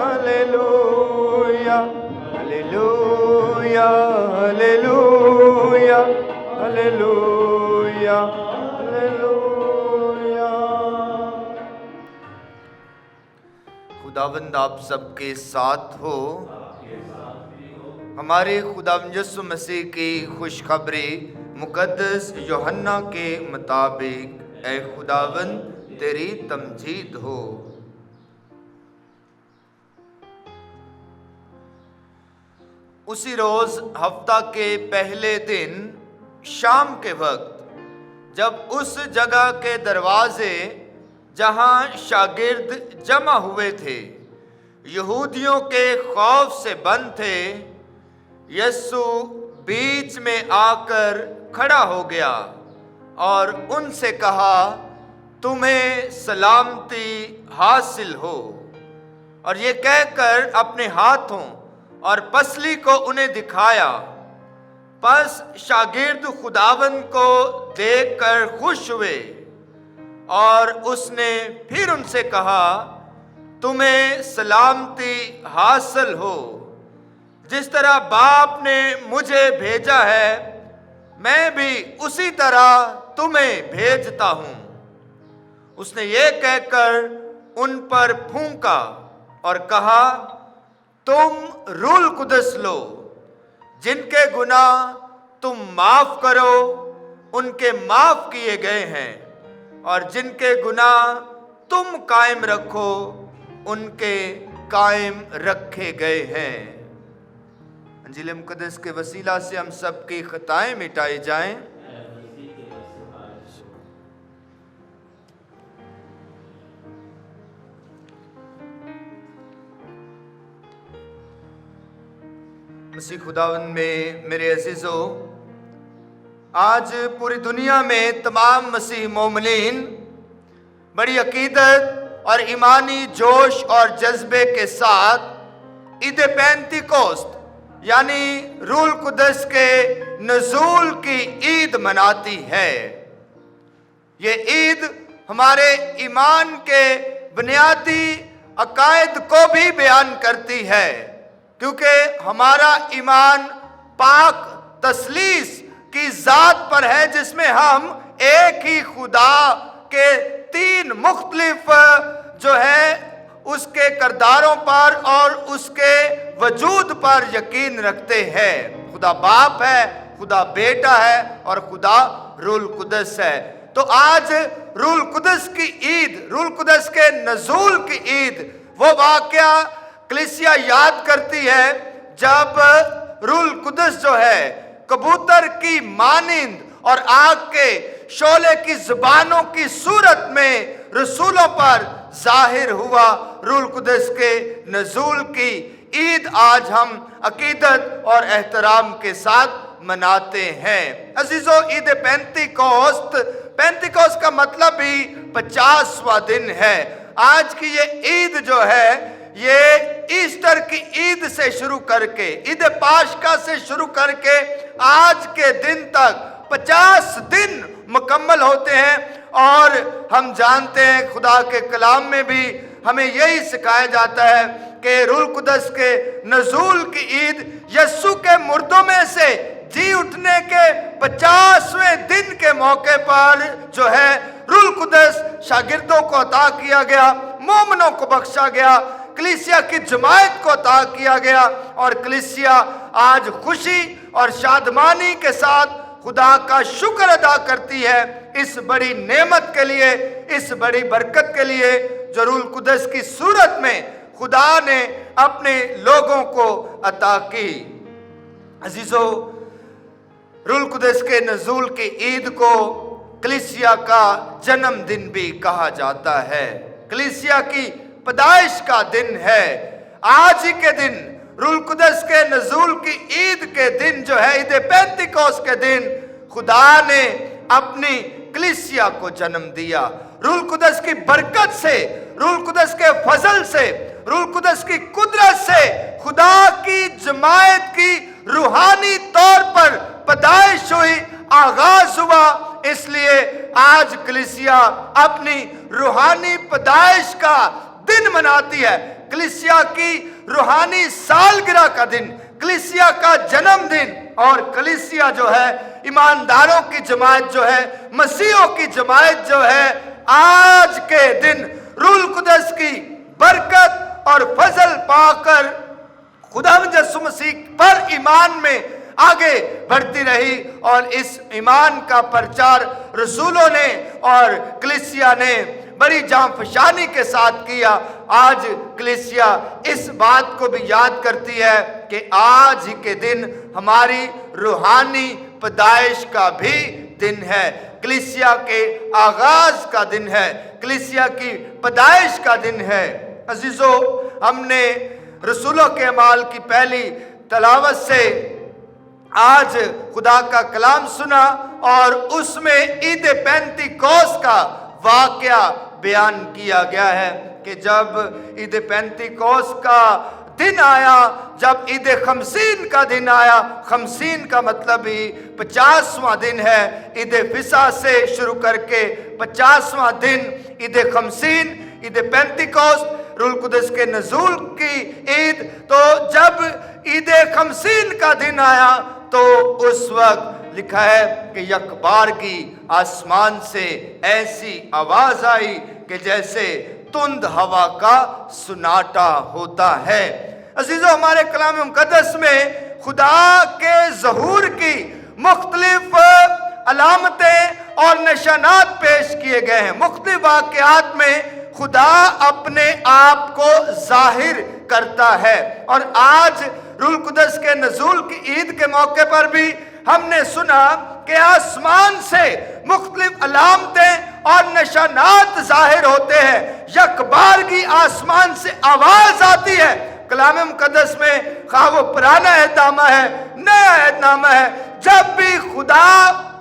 Hallelujah, hallelujah, hallelujah, hallelujah, hallelujah. खुदावंद आप सबके साथ हो। हमारे खुदावंद यीशु मसीह की खुशखबरी मुकद्दस यूहन्ना के मुताबिक, ऐ खुदावंद तेरी तमजीद हो। उसी रोज हफ्ता के पहले दिन शाम के वक्त जब उस जगह के दरवाजे जहां शागिर्द जमा हुए थे यहूदियों के खौफ से बंद थे, यीशु बीच में आकर खड़ा हो गया और उनसे कहा, तुम्हें सलामती हासिल हो। और ये कहकर अपने हाथों और पसली को उन्हें दिखाया। बस शागिर्द खुदावंद को देखकर खुश हुए और उसने फिर उनसे कहा, तुम्हें सलामती हासिल हो। जिस तरह बाप ने मुझे भेजा है मैं भी उसी तरह तुम्हें भेजता हूं। उसने ये कहकर उन पर फूंका और कहा, तुम रूल कुदस लो। जिनके गुनाह तुम माफ करो उनके माफ किए गए हैं, और जिनके गुनाह तुम कायम रखो उनके कायम रखे गए हैं। अंजील मुकद्दस के वसीला से हम सबकी खताएं मिटाई जाएं। मसीह खुदावंद में मेरे अजीजों, आज पूरी दुनिया में तमाम मसीह मोमिनीन बड़ी अकीदत और ईमानी जोश और जज्बे के साथ ईद पेंतिकोस्त यानी रूल कुदस के नज़ूल की ईद मनाती है। ये ईद हमारे ईमान के बुनियादी अकायद को भी बयान करती है, क्योंकि हमारा ईमान पाक तसलीस की ज़ात पर है, जिसमें हम एक ही खुदा के तीन मुख्तलिफ जो है उसके किरदारों पर और उसके वजूद पर यकीन रखते हैं। खुदा बाप है, खुदा बेटा है और खुदा रूल कुदस है। तो आज रूल कुदस की ईद, रूल कुदस के नज़ूल की ईद, वो वाक़या कलीसिया याद करती है जब रूल कुदस जो है कबूतर की मानिंद और आग के शोले की जुबानों की सूरत में रसूलों पर जाहिर हुआ। रूल कुदस के नज़ूल की ईद आज हम अकीदत और एहतराम के साथ मनाते हैं। अजीजों, ईद पेंतिकोस्त, पेंतिकोस्त का मतलब भी 50वां दिन है। आज की ये ईद जो है ये ईस्टर की ईद से शुरू करके, ईद पाशका से शुरू करके आज के दिन तक 50 दिन मुकम्मल होते हैं। और हम जानते हैं खुदा के कलाम में भी हमें यही सिखाया जाता है कि रूल कुदस के नज़ूल की ईद यस्सु के मुर्दों में से जी उठने के 50वें दिन के मौके पर जो है रूल कुदस शागिर्दों को अता किया गया, मोमिनों को बख्शा गया, कलीसिया की जमायत को अता किया गया। और कलीसिया आज खुशी और शादमानी के साथ खुदा का शुक्र अदा करती है इस बड़ी नेमत के लिए, इस बड़ी बरकत के लिए जो रूल कुदस की सूरत में खुदा ने अपने लोगों को अता की। अजीजों, रूल कुदस के नज़ूल की ईद को कलीसिया का जन्मदिन भी कहा जाता है, कलीसिया की पैदाइश का दिन है। आज ही के दिन रूल कुदस के नज़ूल की ईद के दिन जो है ईद पेंतिकोस्त के दिन खुदा ने अपनी कलीसिया को जन्म दिया। रूल कुदस की बरकत से, रूल कुदस के फजल से, रूल कुदस की कुदरत से खुदा की जमायत की रूहानी तौर पर पैदाइश हुई, आगाज हुआ। इसलिए आज कलीसिया अपनी रूहानी पैदाइश का दिन मनाती है। कलीसिया की रूहानी सालगिरह का दिन, कलीसिया का जन्मदिन, और कलीसिया जो है ईमानदारों की जमात जो है, मसीहों की जमात जो है, आज के दिन रूह कुदस की बरकत और फजल पाकर खुदावंद यीशु मसीह पर ईमान में आगे बढ़ती रही, और इस ईमान का प्रचार रसूलों ने और कलीसिया ने बड़ी जांफशानी के साथ किया। आज कलीसिया इस बात को भी याद करती है कि आज ही के दिन हमारी रूहानी पैदाइश का भी दिन है, कलीसिया के आगाज का दिन है, कलीसिया की पैदाइश का दिन है। अजीजों, हमने रसूलों के अमाल की पहली तलावत से आज खुदा का कलाम सुना, और उसमें ईद पेंतिकोस का वाकया बयान किया गया है कि जब ईद पेंतिकोस का दिन आया, जब ईद खमसीन का दिन आया, खमसीन का मतलब ही 50वां दिन है, ईद फिसा से शुरू करके 50वां दिन ईद खमसीन, ईद पेंतिकोस, रूह कुदस के नज़ूल की ईद। तो जब ईद खमसीन का दिन आया तो उस वक्त लिखा है कि यकबार की आसमान से ऐसी आवाज आई कि जैसे तुंद हवा का सुनाटा होता है। अजीजों, हमारे कलाम मुक़द्दस में खुदा के ज़हूर की मुख्तलिफ अलामतें और निशानात पेश किए गए हैं। मुख्तलिफ वाक़यात में खुदा अपने आप को जाहिर करता है, और आज रूह कुदस के नज़ूल की ईद के मौके पर भी हमने सुना कि आसमान से मुख्तलिफ अलामतें और निशानात जाहिर होते हैं। यकबार की आसमान से आवाज आती है। कलाम मुक़द्दस में खा वो पुराना अहदनामा है, नया अहदनामा है, जब भी खुदा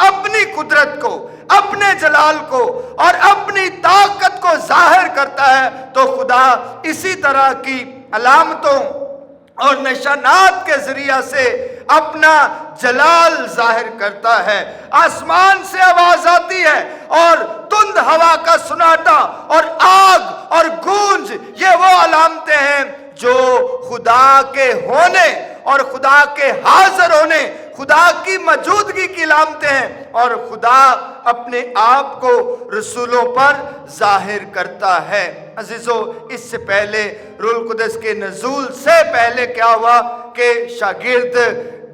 अपनी कुदरत को, अपने जलाल को और अपनी ताकत को जाहिर करता है, तो खुदा इसी तरह की अलामतों और निशानात के जरिया से अपना जलाल जाहिर करता है। आसमान से आवाज आती है, और तुंद हवा का सुनाटा और आग और गूंज, ये वो अलामतें हैं जो खुदा के होने और खुदा के हाजिर होने, खुदा की मौजूदगी की अलामतें हैं, और खुदा अपने आप को रसूलों पर जाहिर करता है। अजीजों, इससे पहले रूह कुदस के नज़ूल से पहले क्या हुआ कि शागिर्द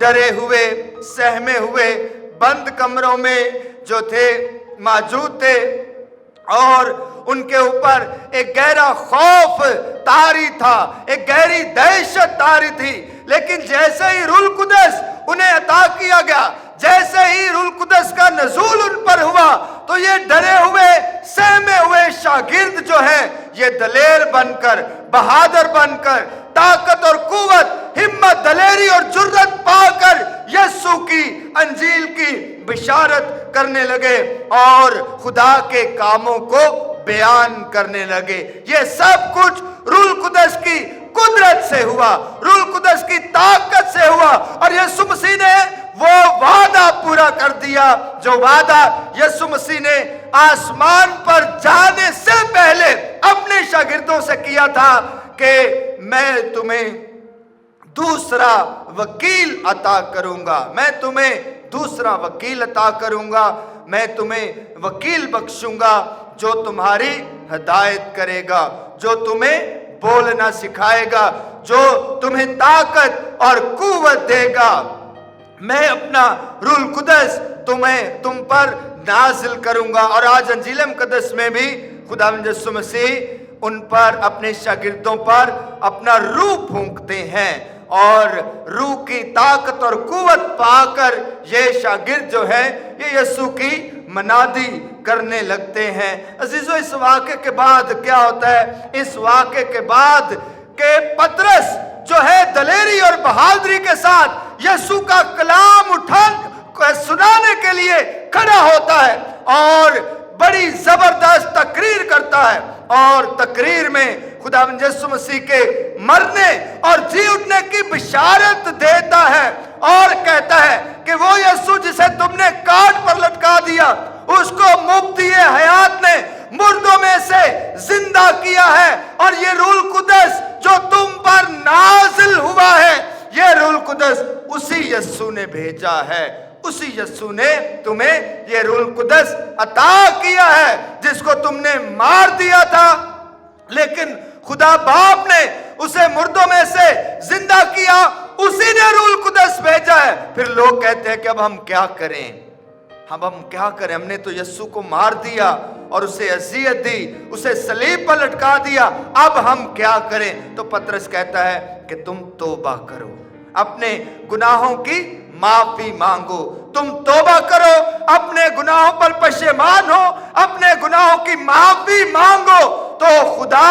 डरे हुए, सहमे हुए, बंद कमरों में जो थे मौजूद थे, और उनके ऊपर एक गहरा खौफ तारी था, एक गहरी दहशत तारी थी। लेकिन जैसे ही रूह कुदस उन्हें अता किया गया, जैसे ही रूह कुदस का नज़ूल उन पर हुआ, तो ये डरे हुए, सहमे हुए शागिर्द जो है, ये दलेर बनकर, बहादुर बनकर, ताकत और कुव्वत, हिम्मत, दलेरी और जुर्रत पाकर यीशु की अंजील की बिशारत करने लगे और खुदा के कामों को बयान करने लगे। ये सब कुछ रूह कुदस की कुदरत से हुआ, रूह कुदस की ताकत से हुआ, और यीशु मसीह ने वो वादा पूरा कर दिया जो वादा यीशु मसीह ने आसमान पर जाने से पहले अपने शागिर्दों से किया था कि मैं तुम्हें दूसरा वकील अता करूंगा, मैं तुम्हें दूसरा वकील अता करूंगा, मैं तुम्हें वकील बख्शूंगा जो तुम्हारी हिदायत करेगा, जो तुम्हें बोलना सिखाएगा, जो तुम्हें ताकत और कुव्वत देगा। मैं अपना रूह कुदस तुम पर नाजिल करूंगा। और आज अंजील मुक़द्दस में भी खुदावंद यीशु मसीह उन पर, अपने शागिर्दों पर अपना रूह फूंकते हैं, और रूह की ताकत और कुव्वत पाकर ये शागिर्द जो है ये यीशु की मनादी करने लगते हैं। अजीजों, इस वाक़े के बाद क्या होता है? इस वाक़े के बाद के पतरस जो है दलेरी और बहादुरी के साथ यीशु का कलाम सुनाने के लिए खड़ा होता है और बड़ी जबरदस्त तकरीर करता है, और तकरीर में खुदावंद यीशु मसीह के मरने और जी उठने की बिशारत देता है, और कहता है कि वो यीशु जिसे तुमने काट पर लटका दिया, उसको मुफ्ती हयात ने मुर्दों में से जिंदा किया है। और ये रूह कुदस जो तुम पर नाजिल हुआ है, ये रूह कुदस उसी यस्सु ने भेजा है। उसी यस्सु ने तुम्हें ये रूह कुदस अता किया है जिसको तुमने मार दिया था, लेकिन खुदा बाप ने उसे मुर्दों में से जिंदा किया, उसी ने रूह कुदस भेजा है। फिर लोग कहते हैं कि अब हम क्या करें, हम क्या करें, हमने तो यस्सु को मार दिया और उसे अज़ियत दी, उसे सलीब पर लटका दिया, अब हम क्या करें। तो पतरस कहता है कि तुम तौबा करो, अपने गुनाहों की माफी मांगो, तुम तौबा करो, अपने गुनाहों पर पशेमान हो, अपने गुनाहों की माफी मांगो, तो खुदा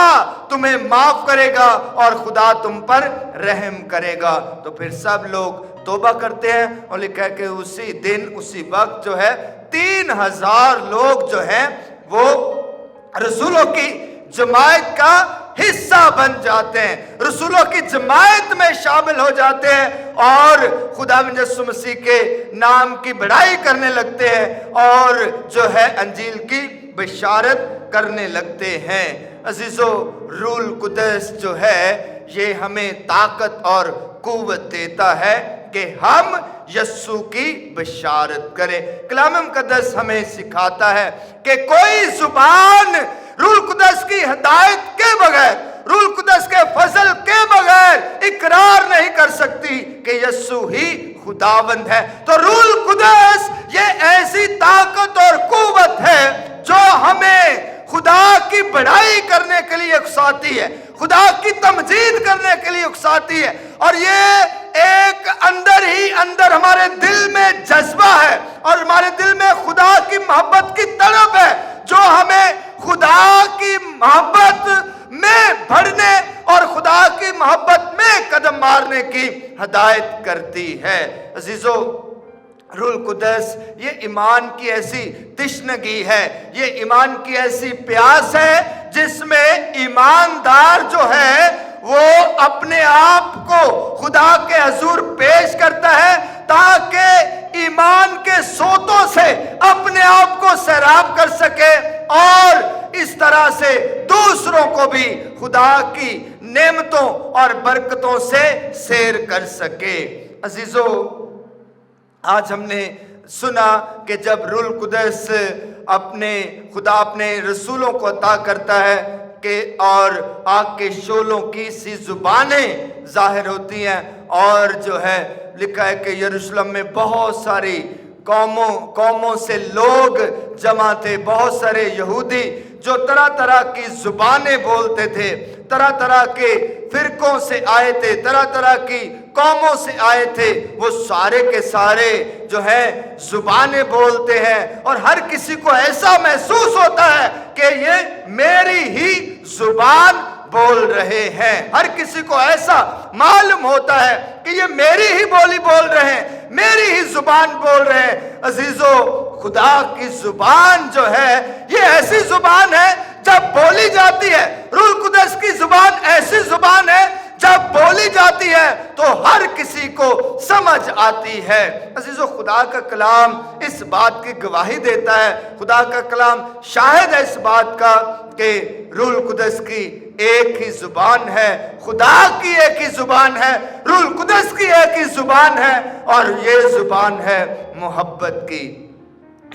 तुम्हें माफ करेगा और खुदा तुम पर रहम करेगा। तो फिर सब लोग तौबा करते हैं और लिखा है कि उसी दिन उसी वक्त जो है 3000 लोग जो हैं वो रसूलों की जमायत का हिस्सा बन जाते हैं, रसूलों की जमायत में शामिल हो जाते हैं और खुदा यीशु मसीह के नाम की बड़ाई करने लगते हैं और जो है अंजील की बशारत करने लगते हैं। अजीजों, रूह कुदस जो है ये हमें ताकत और कुव्वत देता है कि हम यस्सु की बशारत करें। कलाम मुकद्दस हमें सिखाता है कि कोई जुबान रूह कुदस की हिदायत के बगैर, रूह कुदस के फजल के बगैर इकरार नहीं कर सकती कि यस्सु ही खुदावंद है। तो रूह कुदस ये ऐसी ताकत और कुव्वत है जो हमें खुदा की बड़ाई करने के लिए उकसाती है, खुदा की तमजीद करने के लिए उकसाती है। और ये एक अंदर ही अंदर हमारे दिल में जज्बा है और हमारे दिल में खुदा की मोहब्बत की तड़प है जो हमें खुदा की मोहब्बत में बढ़ने और खुदा की मोहब्बत में कदम मारने की हिदायत करती है। अजीजों, रूह कुदस ये ईमान की ऐसी तिश्नगी है, ये ईमान की ऐसी प्यास है जिसमें ईमानदार जो है वो अपने आप को खुदा के हजूर पेश करता है ताकि ईमान के सोतों से अपने आप को सैराब कर सके और इस तरह से दूसरों को भी खुदा की नेमतों और बरकतों से सैर कर सके। अजीजों, आज हमने सुना कि जब रूह कुदस खुदा अपने रसूलों को अता करता है कि और आग के शोलों की सी जुबानें जाहिर होती हैं और जो है लिखा है कि यरूशलेम में बहुत सारी कौमों से लोग जमा थे, बहुत सारे यहूदी जो तरह तरह की जुबानें बोलते थे, तरह तरह के फिरकों से आए थे, तरह तरह की कौमों से आए थे, वो सारे के सारे जो है जुबानें बोलते हैं और हर किसी को ऐसा महसूस होता है कि ये मेरी ही जुबान बोल रहे हैं। हर किसी को ऐसा मालूम होता है कि ये मेरी ही बोली बोल रहे हैं, मेरी ही जुबान बोल रहे हैं। अजीजों, खुदा की जुबान जो है ये ऐसी जुबान है जब बोली जाती है, रूह कुदस की जुबान ऐसी जुबान है जब बोली जाती है तो हर किसी को समझ आती है। अजीजों, खुदा का कलाम इस बात की गवाही देता है, खुदा का कलाम शाहिद है इस बात का कि रूह कुदस की एक ही जुबान है, खुदा की एक ही जुबान है, रूह कुदस की एक ही जुबान है और ये जुबान है मोहब्बत की,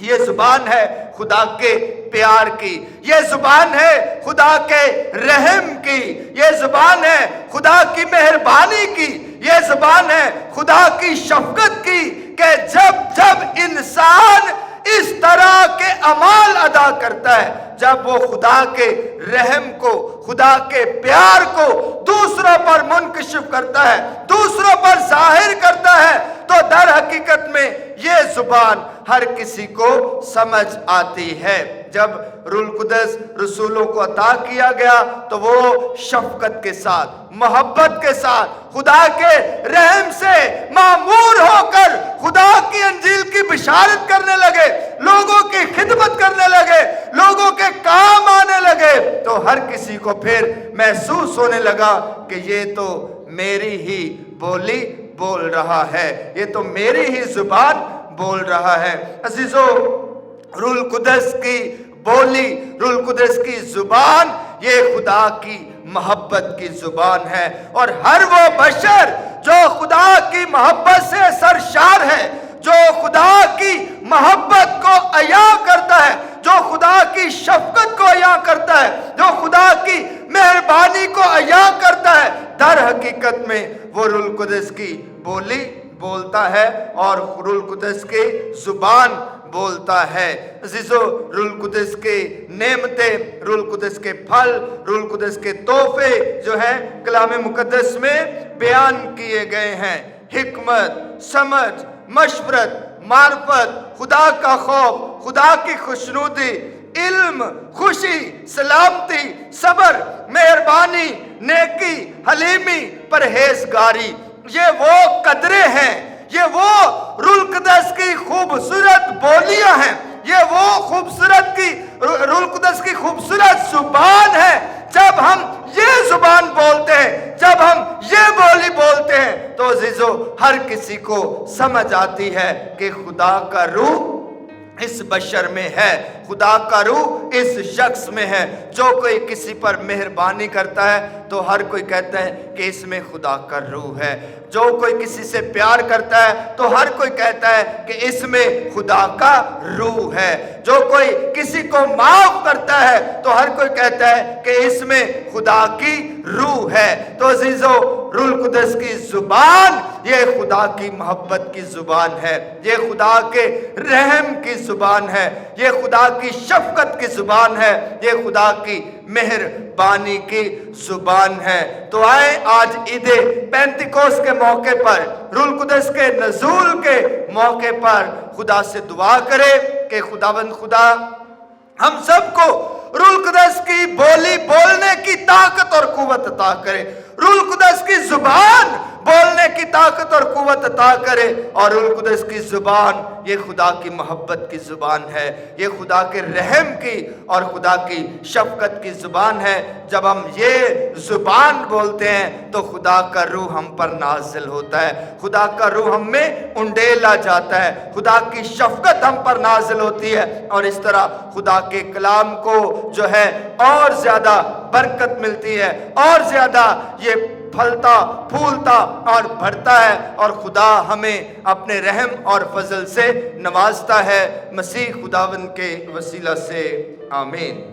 ये जुबान है खुदा के प्यार की, ये जुबान है खुदा के रहम की, ये जुबान है खुदा की मेहरबानी की, ये जुबान है खुदा की शफकत की कि जब जब इंसान इस तरह के अमाल अदा करता है, जब वो खुदा के रहम को, खुदा के प्यार को दूसरों पर मुनकशिफ करता है, दूसरों पर जाहिर करता है, तो दर हकीकत में ये जुबान हर किसी को समझ आती है। जब रूह कुदस रसूलों को अता किया गया तो वो शफकत के साथ, मोहब्बत के साथ, खुदा के रहम से मामूर होकर खुदा की अंजील की बिशारत करने लगे, लोगों की खिदमत करने लगे, लोगों के काम आने लगे। तो हर किसी को फिर महसूस होने लगा कि ये तो मेरी ही बोली बोल रहा है, ये तो मेरी ही जुबान बोल रहा है। अजीजों, रूह कुदस की बोली, रूल कुदस की जुबान ये खुदा की मोहब्बत की जुबान है। और हर वो बशर जो खुदा की मोहब्बत से सरशार है, जो खुदा की मोहब्बत को अया करता है, जो खुदा की शफकत को अया करता है, जो खुदा की मेहरबानी को अया करता है, दर हकीकत में वो रूल कुदस की बोली बोलता है और रूल कुदस की जुबान बोलता है। अजीजो, रूल कुदस के नेमतें, रूल कुदस के फल, रूल कुदस के तोहफे जो हैं कलाम मुकद्दस में बयान किए गए हैं। हिकमत, समझ, मशवरत, मार्फत, खुदा का खौफ, खुदा की खुशनुदी, इल्म, खुशी, सलामती, सबर, मेहरबानी, नेकी, हलीमी, परहेजगारी, ये वो कदरे हैं, ये वो रूल कुदस की खूबसूरत बोलियां हैं, ये वो खूबसूरत की रूल कुदस की खूबसूरत जुबान है। जब हम ये जुबान बोलते हैं, जब हम ये बोली बोलते हैं, तो अजीजो हर किसी को समझ आती है कि खुदा का रूह इस बशर में है, खुदा का रूह इस शख्स में है। जो कोई किसी पर मेहरबानी करता है तो हर कोई कहता है कि इसमें खुदा का रूह है। जो कोई किसी से प्यार करता है तो हर कोई कहता है कि इसमें खुदा का रूह है। जो कोई किसी को माफ करता है तो हर कोई कहता है कि इसमें खुदा की रूह है। तो अजीजों, रूल कुदस की जुबान ये खुदा की मोहब्बत की जुबान है, ये खुदा के रहम की जुबान है, ये खुदा की शफकत की जुबान है, ये खुदा की मेहरबानी की जुबान है। तो आए आज ईद पेंतिकोस के मौके पर, रूल कुदस के नज़ूल के मौके पर खुदा से दुआ करें कि खुदावंद खुदा हम सबको रूल कुदस की बोली बोलने की ताकत और कुव्वत अता करे, रूल कुदस की जुबान बोलने की ताकत और कुव्वत अता करे। और रूल कुदस की जुबान ये खुदा की मोहब्बत की जुबान है, ये खुदा के रहम की और खुदा की शफकत की जुबान है। जब हम ये जुबान बोलते हैं तो खुदा का रूह हम पर नाजिल होता है, खुदा का रूह हम में उंडेला जाता है, खुदा की शफकत हम पर नाजिल होती है। और इस तरह खुदा के कलाम को जो है और ज्यादा बरकत मिलती है, और ज्यादा ये फलता फूलता और बढ़ता है, और खुदा हमें अपने रहम और फजल से नवाजता है। मसीह खुदावंद के वसीला से आमीन।